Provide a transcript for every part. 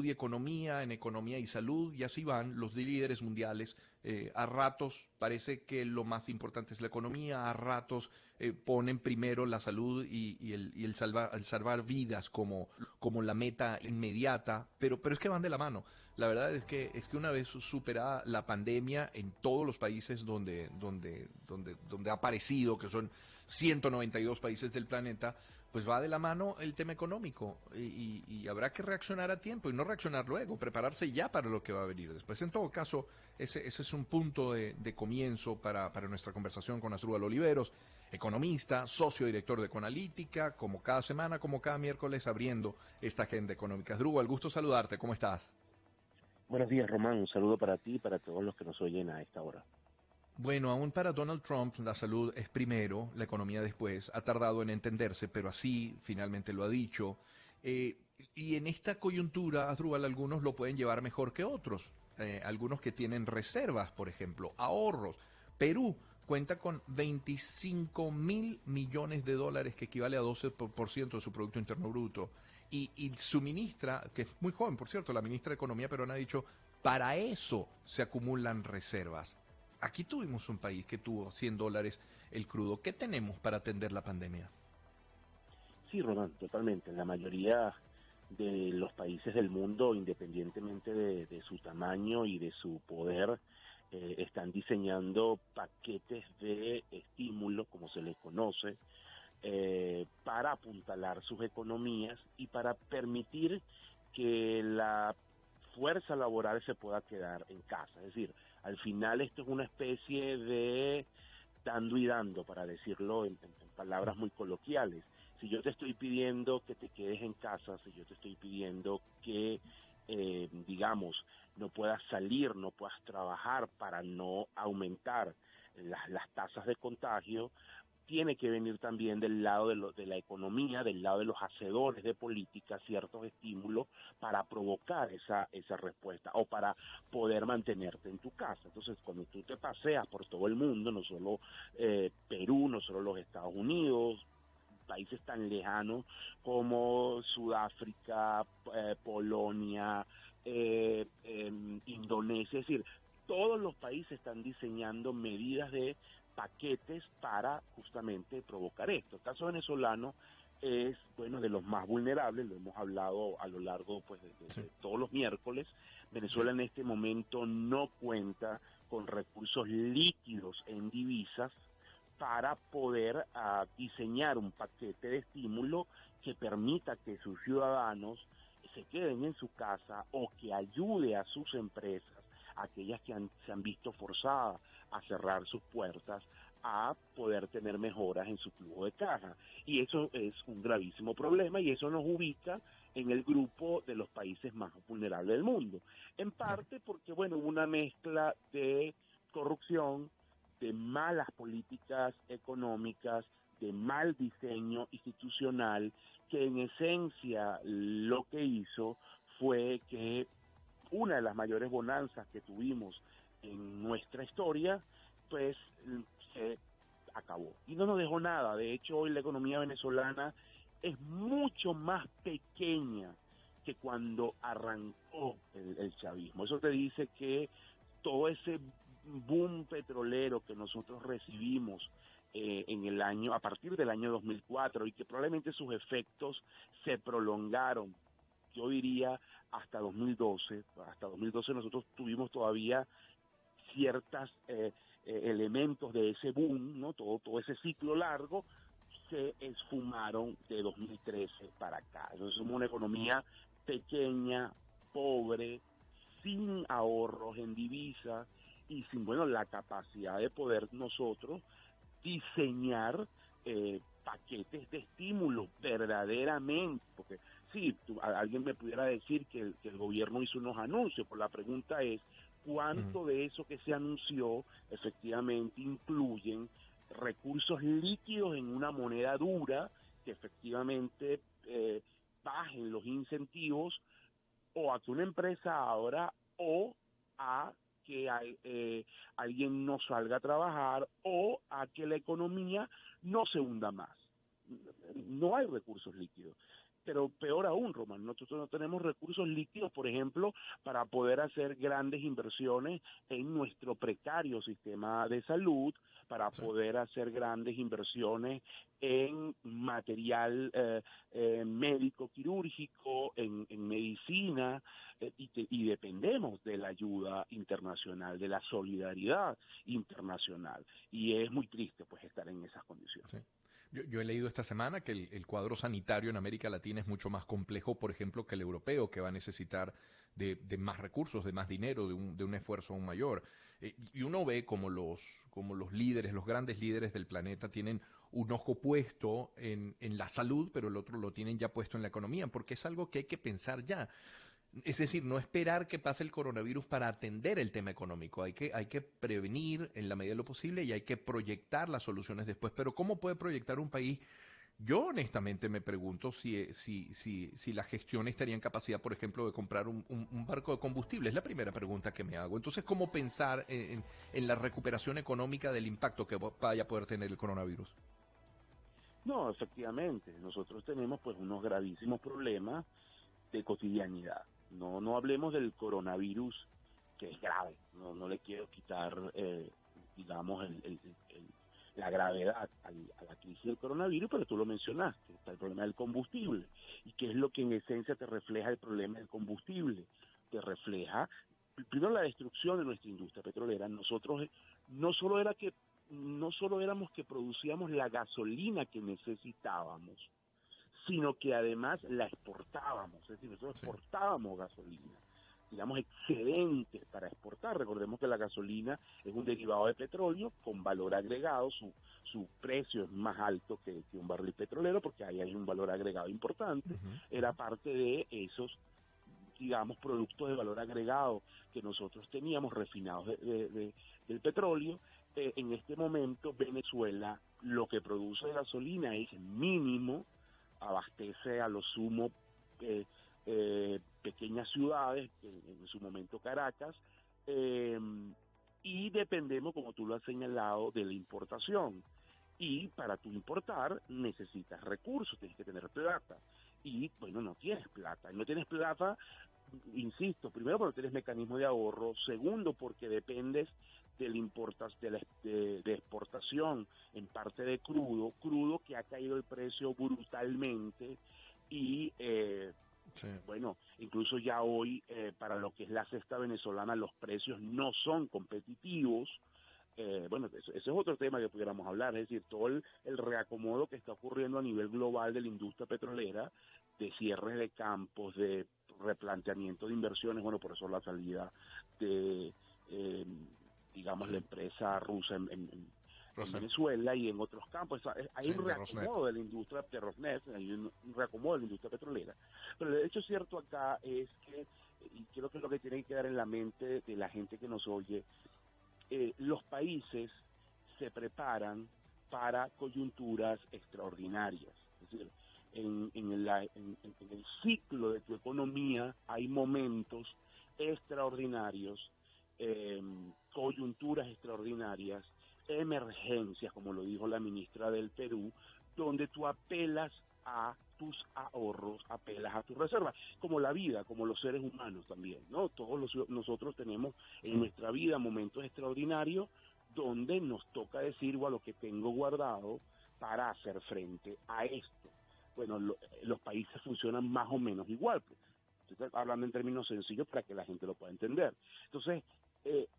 y economía, en economía y salud, y así van los líderes mundiales. A ratos parece que lo más importante es la economía, a ratos ponen primero la salud el salvar vidas como la meta inmediata, pero es que van de la mano. La verdad es que una vez superada la pandemia en todos los países donde ha aparecido, que son 192 países del planeta, pues va de la mano el tema económico y habrá que reaccionar a tiempo y no reaccionar luego, prepararse ya para lo que va a venir después. En todo caso, ese es un punto de comienzo para nuestra conversación con Asdrúbal Oliveros, economista, socio director de Ecoanalítica, como cada semana, como cada miércoles, abriendo esta agenda económica. Asdrúbal, gusto saludarte, ¿cómo estás? Buenos días, Román. Un saludo para ti y para todos los que nos oyen a esta hora. Bueno, aún para Donald Trump la salud es primero, la economía después. Ha tardado en entenderse, pero así finalmente lo ha dicho. Y en esta coyuntura, Asdrúbal, algunos lo pueden llevar mejor que otros. Algunos que tienen reservas, por ejemplo, ahorros. Perú cuenta con 25.000 millones de dólares, que equivale a 12% de su Producto Interno Bruto. Y su ministra, que es muy joven, por cierto, la ministra de Economía peruana ha dicho, para eso se acumulan reservas. Aquí tuvimos un país que tuvo $100 el crudo. ¿Qué tenemos para atender la pandemia? Sí, Román, totalmente. En la mayoría de los países del mundo, independientemente de su tamaño y de su poder, están diseñando paquetes de estímulo, como se les conoce, para apuntalar sus economías y para permitir que la fuerza laboral se pueda quedar en casa. Es decir, al final esto es una especie de dando y dando, para decirlo en palabras muy coloquiales. Si yo te estoy pidiendo que te quedes en casa, si yo te estoy pidiendo que, digamos, no puedas salir, no puedas trabajar para no aumentar las tasas de contagio, tiene que venir también del lado de la economía, del lado de los hacedores de política, ciertos estímulos para provocar esa respuesta o para poder mantenerte en tu casa. Entonces, cuando tú te paseas por todo el mundo, no solo Perú, no solo los Estados Unidos, países tan lejanos como Sudáfrica, Polonia, Indonesia, es decir, todos los países están diseñando medidas de paquetes para justamente provocar esto. El caso venezolano es, bueno, de los más vulnerables, lo hemos hablado a lo largo pues Sí, de todos los miércoles. sí. Venezuela en este momento no cuenta con recursos líquidos en divisas para poder diseñar un paquete de estímulo que permita que sus ciudadanos se queden en su casa o que ayude a sus empresas, aquellas que se han visto forzadas a cerrar sus puertas, a poder tener mejoras en su flujo de caja. Y eso es un gravísimo problema y eso nos ubica en el grupo de los países más vulnerables del mundo. En parte porque, bueno, hubo una mezcla de corrupción, de malas políticas económicas, de mal diseño institucional, que en esencia lo que hizo fue que una de las mayores bonanzas que tuvimos en nuestra historia, pues se acabó. Y no nos dejó nada. De hecho, hoy la economía venezolana es mucho más pequeña que cuando arrancó el chavismo. Eso te dice que todo ese boom petrolero que nosotros recibimos en el año, a partir del año 2004, y que probablemente sus efectos se prolongaron, yo diría, hasta 2012. Hasta 2012 nosotros tuvimos todavía ciertas elementos de ese boom, ¿no? Todo ese ciclo largo se esfumaron de 2013 para acá. Entonces somos una economía pequeña, pobre, sin ahorros en divisas y sin, bueno, la capacidad de poder nosotros diseñar paquetes de estímulo verdaderamente, porque sí, alguien me pudiera decir que el gobierno hizo unos anuncios, pero la pregunta es, Mm. ¿cuánto de eso que se anunció efectivamente incluyen recursos líquidos en una moneda dura que efectivamente bajen los incentivos o a que una empresa abra o a que alguien no salga a trabajar o a que la economía no se hunda más? No hay recursos líquidos. pero peor aún, Román, nosotros no tenemos recursos líquidos, por ejemplo, para poder hacer grandes inversiones en nuestro precario sistema de salud, para Sí. poder hacer grandes inversiones en material médico quirúrgico, en medicina, y dependemos de la ayuda internacional, de la solidaridad internacional. Y es muy triste pues estar en esas condiciones. Sí. Yo he leído esta semana que el cuadro sanitario en América Latina es mucho más complejo, por ejemplo, que el europeo, que va a necesitar de más recursos, de más dinero, de un esfuerzo aún mayor. Y uno ve como los líderes, los grandes líderes del planeta tienen un ojo puesto en la salud, pero el otro lo tienen ya puesto en la economía, porque es algo que hay que pensar ya. Es decir, no esperar que pase el coronavirus para atender el tema económico. Hay que prevenir en la medida de lo posible y hay que proyectar las soluciones después. Pero ¿cómo puede proyectar un país? Yo honestamente me pregunto si la gestión estaría en capacidad, por ejemplo, de comprar un barco de combustible. Es la primera pregunta que me hago. Entonces, ¿cómo pensar en la recuperación económica del impacto que vaya a poder tener el coronavirus? No, efectivamente, nosotros tenemos pues unos gravísimos problemas de cotidianidad. No hablemos del coronavirus, que es grave, no le quiero quitar, digamos, la gravedad a la crisis del coronavirus, pero tú lo mencionaste, está el problema del combustible, y qué es lo que en esencia te refleja el problema del combustible, te refleja primero la destrucción de nuestra industria petrolera. Nosotros no solo era que no solo éramos que producíamos la gasolina que necesitábamos, sino que además la exportábamos, es decir, nosotros Sí. exportábamos gasolina, digamos excedente para exportar. Recordemos que la gasolina es un derivado de petróleo con valor agregado, su precio es más alto que un barril petrolero porque ahí hay un valor agregado importante, Ujú, era ujú. parte de esos, digamos, productos de valor agregado que nosotros teníamos refinados del petróleo. En este momento Venezuela lo que produce de gasolina es mínimo, abastece a lo sumo eh, pequeñas ciudades, en su momento Caracas, eh, y dependemos, como tú lo has señalado, de la importación. Y para tú importar necesitas recursos, tienes que tener plata. Y bueno, no tienes plata. Y no tienes plata, insisto, primero porque no tienes mecanismo de ahorro, segundo porque dependes de exportación en parte de crudo que ha caído el precio brutalmente y Sí. bueno, incluso ya hoy para lo que es la cesta venezolana los precios no son competitivos. Bueno, ese es otro tema que pudiéramos hablar, es decir, todo el reacomodo que está ocurriendo a nivel global de la industria petrolera, de cierres de campos, de replanteamiento de inversiones, bueno, por eso la salida de, eh, digamos, Sí. la empresa rusa en Rosneft. Venezuela y en otros campos. Hay Sí, un de Rosneft. reacomodo de la industria de Rosneft, hay un reacomodo de la industria petrolera. Pero el hecho cierto acá es que, y creo que es lo que tiene que quedar en la mente de la gente que nos oye, los países se preparan para coyunturas extraordinarias. Es decir, en el ciclo de tu economía hay momentos extraordinarios, coyunturas extraordinarias, emergencias, como lo dijo la ministra del Perú, donde tú apelas a tus ahorros, apelas a tus reservas, como la vida, como los seres humanos también, ¿no? Nosotros tenemos Sí. en nuestra vida momentos extraordinarios donde nos toca decir, bueno, lo que tengo guardado para hacer frente a esto. Bueno, los países funcionan más o menos igual, pues. Estoy hablando en términos sencillos para que la gente lo pueda entender. Entonces,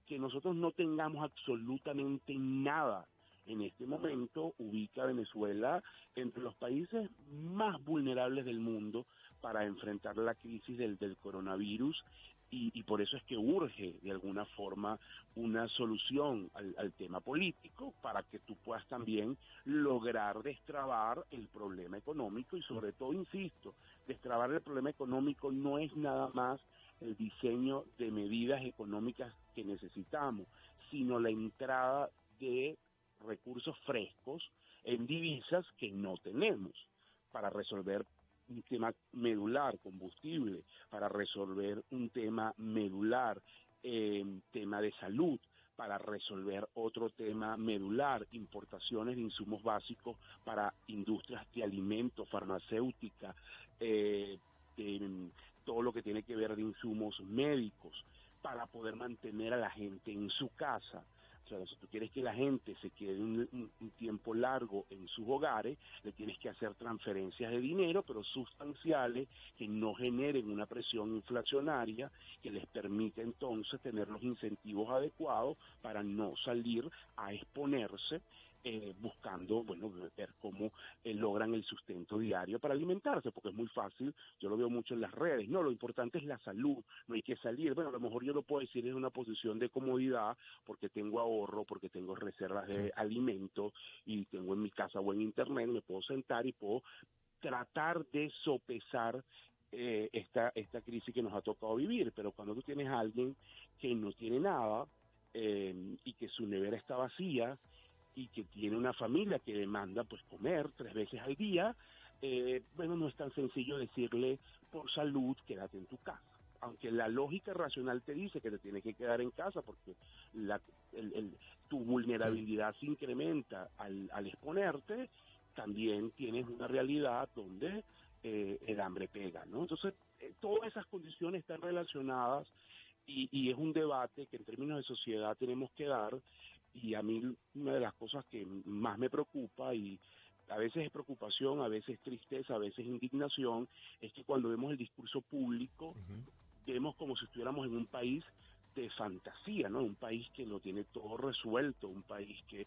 que nosotros no tengamos absolutamente nada en este momento ubica a Venezuela entre los países más vulnerables del mundo para enfrentar la crisis del coronavirus y por eso es que urge de alguna forma una solución al tema político para que tú puedas también lograr destrabar el problema económico y sobre todo, insisto, destrabar el problema económico no es nada más el diseño de medidas económicas que necesitamos, sino la entrada de recursos frescos en divisas que no tenemos para resolver un tema medular, combustible, para resolver un tema medular, tema de salud, para resolver otro tema medular, importaciones de insumos básicos para industrias de alimentos, farmacéutica, todo lo que tiene que ver de insumos médicos, para poder mantener a la gente en su casa. O sea, si tú quieres que la gente se quede un tiempo largo en sus hogares, le tienes que hacer transferencias de dinero, pero sustanciales, que no generen una presión inflacionaria, que les permita entonces tener los incentivos adecuados para no salir a exponerse, buscando, bueno, ver cómo logran el sustento diario para alimentarse, porque es muy fácil, yo lo veo mucho en las redes, no, lo importante es la salud, no hay que salir, bueno, a lo mejor yo lo puedo decir en una posición de comodidad, porque tengo ahorro, porque tengo reservas Sí. de alimentos y tengo en mi casa buen internet, me puedo sentar y puedo tratar de sopesar esta crisis que nos ha tocado vivir, pero cuando tú tienes a alguien que no tiene nada y que su nevera está vacía y que tiene una familia que demanda pues comer 3 veces al día, bueno, no es tan sencillo decirle por salud quédate en tu casa. Aunque la lógica racional te dice que te tienes que quedar en casa porque la, tu Sí. vulnerabilidad se incrementa al exponerte, también tienes una realidad donde el hambre pega, ¿no? Entonces, todas esas condiciones están relacionadas y es un debate que en términos de sociedad tenemos que dar, y a mí una de las cosas que más me preocupa, y a veces es preocupación, a veces tristeza, a veces indignación, es que cuando vemos el discurso público Ujú. vemos como si estuviéramos en un país de fantasía, ¿no? Un país que lo tiene todo resuelto, un país que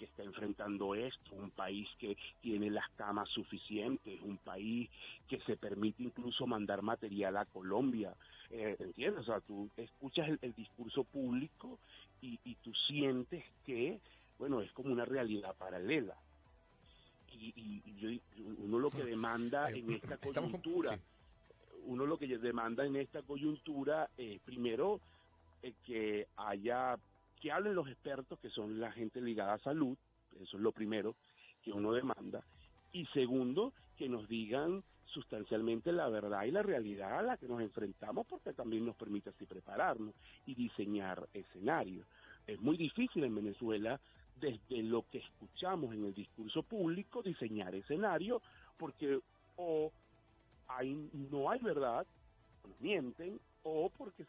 está enfrentando esto, un país que tiene las camas suficientes, un país que se permite incluso mandar material a Colombia, ¿entiendes? O sea, tú escuchas el discurso público y tú sientes que, bueno, es como una realidad paralela. Uno lo que demanda Eh, en esta estamos con... coyuntura Sí. uno lo que demanda en esta coyuntura es primero que haya, que hablen los expertos, que son la gente ligada a salud, eso es lo primero que uno demanda, y segundo, que nos digan sustancialmente la verdad y la realidad a la que nos enfrentamos, porque también nos permite así prepararnos y diseñar escenarios. Es muy difícil en Venezuela, desde lo que escuchamos en el discurso público, diseñar escenarios, porque o no hay verdad, nos mienten, o porque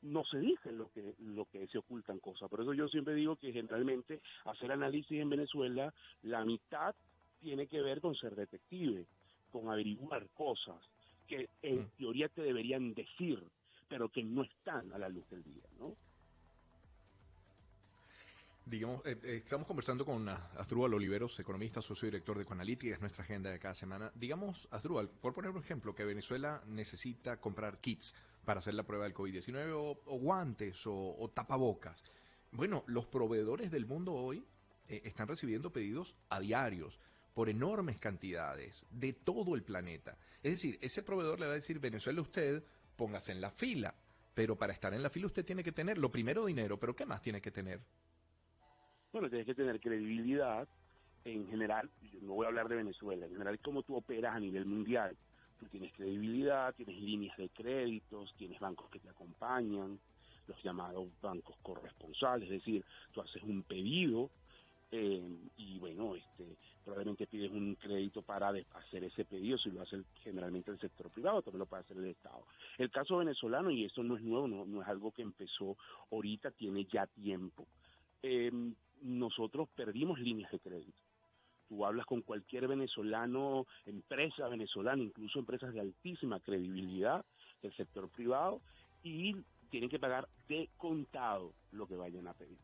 no se dice lo que se ocultan cosas. Por eso yo siempre digo que generalmente hacer análisis en Venezuela, la mitad tiene que ver con ser detective, con averiguar cosas que en Mm. teoría te deberían decir, pero que no están a la luz del día, ¿no? Digamos, estamos conversando con Asdrúbal Oliveros, economista, socio director de Coanalytics, es nuestra agenda de cada semana. Digamos, Asdrúbal, por poner un ejemplo, que Venezuela necesita comprar kits para hacer la prueba del COVID-19 o guantes o tapabocas. Bueno, los proveedores del mundo hoy están recibiendo pedidos a diarios por enormes cantidades de todo el planeta. Es decir, ese proveedor le va a decir, Venezuela, usted póngase en la fila, pero para estar en la fila usted tiene que tener, lo primero, dinero, pero ¿qué más tiene que tener? Bueno, tienes que tener credibilidad en general, yo no voy a hablar de Venezuela, en general cómo tú operas a nivel mundial. Tú tienes credibilidad, tienes líneas de créditos, tienes bancos que te acompañan, los llamados bancos corresponsales, es decir, tú haces un pedido y bueno, probablemente pides un crédito para hacer ese pedido, si lo hace generalmente el sector privado, también lo puede hacer el Estado. El caso venezolano, y eso no es nuevo, no es algo que empezó ahorita, tiene ya tiempo. Eh, Nosotros perdimos líneas de crédito. Tú hablas con cualquier venezolano, empresa venezolana, incluso empresas de altísima credibilidad del sector privado, y tienen que pagar de contado lo que vayan a pedir.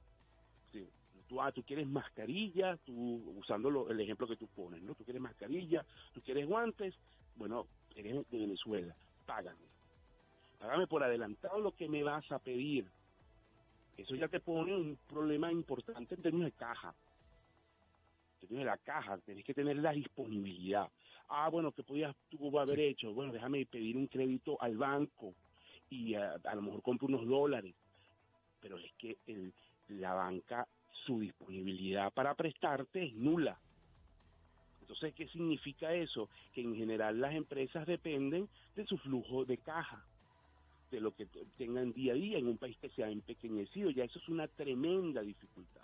Sí. Tú quieres mascarilla, usando el ejemplo que tú pones, ¿no? Tú quieres mascarilla, tú quieres guantes, bueno, eres de Venezuela, págame. Págame por adelantado lo que me vas a pedir. Eso ya te pone un problema importante en términos de caja. Tienes la caja, tenés que tener la disponibilidad. Ah, bueno, ¿qué podías tú haber Sí. hecho? Bueno, déjame pedir un crédito al banco y a lo mejor compro unos dólares, pero es que la banca, su disponibilidad para prestarte es nula. Entonces, ¿qué significa eso? Que en general las empresas dependen de su flujo de caja. de lo que tengan día a día en un país que se ha empequeñecido. Ya eso es una tremenda dificultad.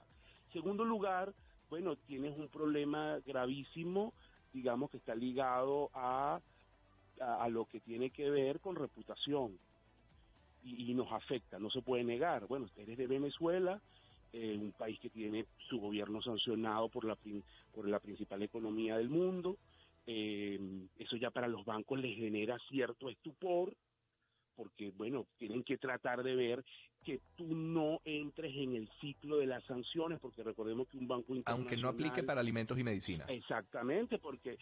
Segundo lugar, bueno, tienes un problema gravísimo, digamos, que está ligado a lo que tiene que ver con reputación y nos afecta, no se puede negar. Bueno, eres de Venezuela, un país que tiene su gobierno sancionado por la principal economía del mundo. Eso ya para los bancos les genera cierto estupor, porque, bueno, tienen que tratar de ver que tú no entres en el ciclo de las sanciones, porque recordemos que un banco Aunque no aplique internacional. para alimentos y medicinas. Exactamente, porque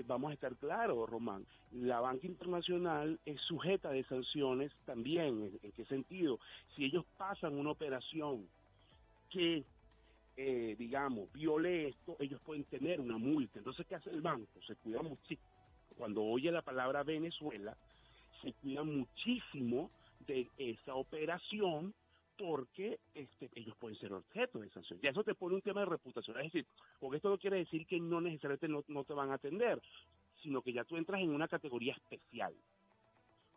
vamos a estar claros, Román, la banca internacional es sujeta de sanciones también. ¿En qué sentido? Si ellos pasan una operación que, digamos, viole esto, ellos pueden tener una multa. Entonces, ¿qué hace el banco? Se cuida muchísimo. Cuando oye la palabra Venezuela, se cuida muchísimo de esa operación porque ellos pueden ser objeto de sanciones. Y eso te pone un tema de reputación. Es decir, con esto no quiere decir que no necesariamente no te van a atender, sino que ya tú entras en una categoría especial,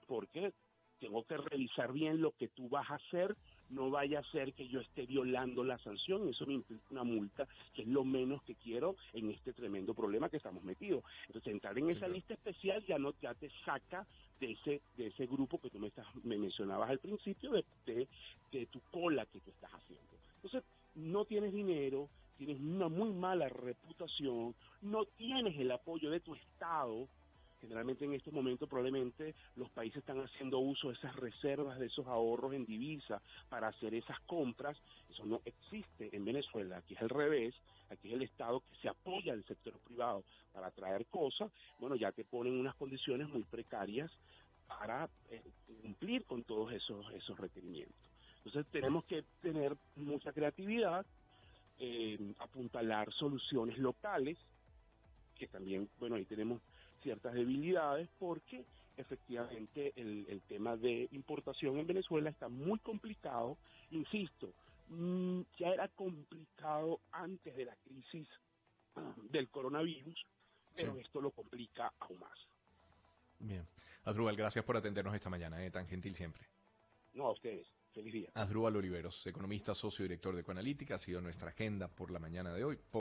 porque tengo que revisar bien lo que tú vas a hacer, no vaya a ser que yo esté violando la sanción, y eso me implica una multa, que es lo menos que quiero en este tremendo problema que estamos metidos. Entonces, entrar en Sí, esa claro. lista especial ya te saca de ese grupo que tú me mencionabas al principio, de tu cola que tú estás haciendo. Entonces, no tienes dinero, tienes una muy mala reputación, no tienes el apoyo de tu Estado. Generalmente en estos momentos probablemente los países están haciendo uso de esas reservas, de esos ahorros en divisa para hacer esas compras. Eso no existe en Venezuela. Aquí es al revés. Aquí es el Estado que se apoya al sector privado para traer cosas. Bueno, ya te ponen unas condiciones muy precarias para cumplir con todos esos requerimientos. Entonces tenemos que tener mucha creatividad, apuntalar soluciones locales, que también, bueno, ahí tenemos ciertas debilidades porque efectivamente el tema de importación en Venezuela está muy complicado. Insisto, ya era complicado antes de la crisis del coronavirus, Sí. pero esto lo complica aún más. Bien. Asdrúbal, gracias por atendernos esta mañana, tan gentil siempre. No, a ustedes. Feliz día. Asdrúbal Oliveros, economista, socio director de Ecoanalítica, ha sido nuestra agenda por la mañana de hoy.